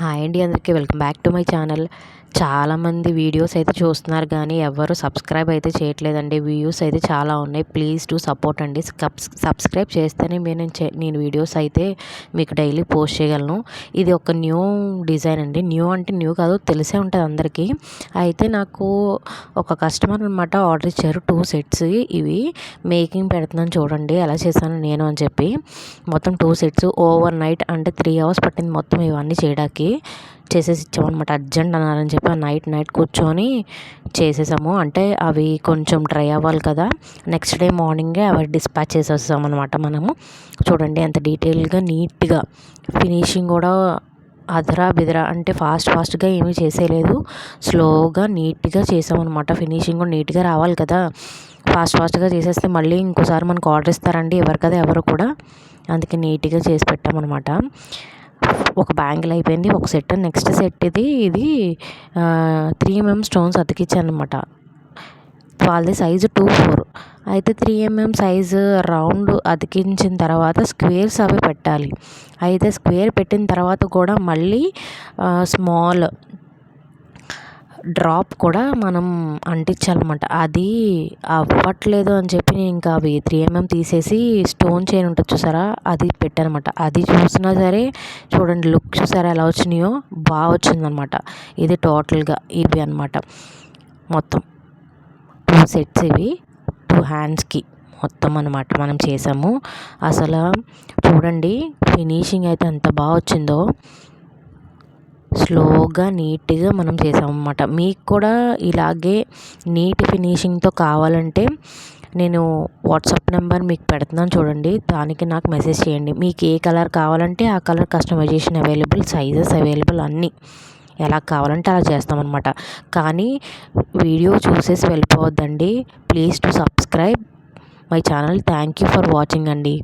Hi అండి, అందరికీ welcome back to my channel. చాలామంది వీడియోస్ అయితే చూస్తున్నారు కానీ ఎవరు సబ్స్క్రైబ్ అయితే చేయట్లేదండి. వ్యూస్ అయితే చాలా ఉన్నాయి. ప్లీజ్ టు సపోర్ట్ అండి. సబ్స్క్రైబ్ చేస్తేనే నేను వీడియోస్ అయితే మీకు డైలీ పోస్ట్ చేయగలను. ఇది ఒక న్యూ డిజైన్ అండి. న్యూ అంటే న్యూ కాదు, తెలిసే ఉంటుంది అందరికీ. అయితే నాకు ఒక కస్టమర్ అనమాట ఆర్డర్ ఇచ్చారు 2 సెట్స్. ఇవి మేకింగ్ పెడుతున్నాను చూడండి ఎలా చేశాను నేను అని చెప్పి. మొత్తం 2 సెట్స్ ఓవర్ నైట్ అంటే 3 అవర్స్ పట్టింది మొత్తం ఇవన్నీ చేయడానికి. చేసేసి ఇచ్చామన్నమాట. అర్జెంట్ అన్నారని చెప్పి నైట్ కూర్చొని చేసేసాము. అంటే అవి కొంచెం డ్రై అవ్వాలి కదా, నెక్స్ట్ డే మార్నింగే అవి డిస్పాచ్ చేసేస్తామన్నమాట. మనము చూడండి ఎంత డీటెయిల్గా నీట్గా ఫినిషింగ్ కూడా అదరా బెదరా అంటే ఫాస్ట్గా ఏమీ చేసేయలేదు. స్లోగా నీట్గా చేసామన్నమాట. ఫినిషింగ్ కూడా నీట్గా రావాలి కదా, ఫాస్ట్గా చేసేస్తే మళ్ళీ ఇంకోసారి మనకు ఆర్డర్ ఇస్తారండి ఎవరు కదా ఎవరు కూడా. అందుకే నీట్గా చేసి పెట్టామన్నమాట. ఒక బ్యాంగిల్ అయిపోయింది, ఒక సెట్. నెక్స్ట్ సెట్ ఇది 3mm స్టోన్స్ అతికిచ్చాను అనమాట. వాళ్ళది సైజు 2-4. అయితే 3mm సైజు రౌండ్ అతికించిన తర్వాత స్క్వేర్స్ అవి పెట్టాలి. అయితే స్క్వేర్ పెట్టిన తర్వాత కూడా మళ్ళీ స్మాల్ డ్రాప్ కూడా మనం అంటించాలన్నమాట. అది అవ్వట్లేదు అని చెప్పి నేను ఇంకా అవి 3mm తీసేసి స్టోన్ చైన్ ఉంటుంది చూసారా, అది పెట్టానమాట. అది చూసినా సరే చూడండి లుక్ చూసారా ఎలా వచ్చినాయో, బాగా వచ్చిందనమాట. ఇది టోటల్గా ఇవి అనమాట. మొత్తం 2 సెట్స్ ఇవి 2 హ్యాండ్స్కి మొత్తం అనమాట మనం చేసాము. అసలు చూడండి ఫినిషింగ్ అయితే ఎంత బాగా వచ్చిందో. స్లోగా నీట్గా మనం చేసామన్నమాట. మీకు కూడా ఇలాగే నీట్ ఫినిషింగ్తో కావాలంటే నేను వాట్సాప్ నెంబర్ మీకు పెడుతున్నాను చూడండి, దానికి నాకు మెసేజ్ చేయండి. మీకు ఏ కలర్ కావాలంటే ఆ colour customisation available, sizes available, అన్నీ ఎలా కావాలంటే అలా చేస్తామన్నమాట. కానీ వీడియో చూసేసి వెళ్ళిపోవద్దండి. Please to subscribe my channel. Thank you for watching అండి.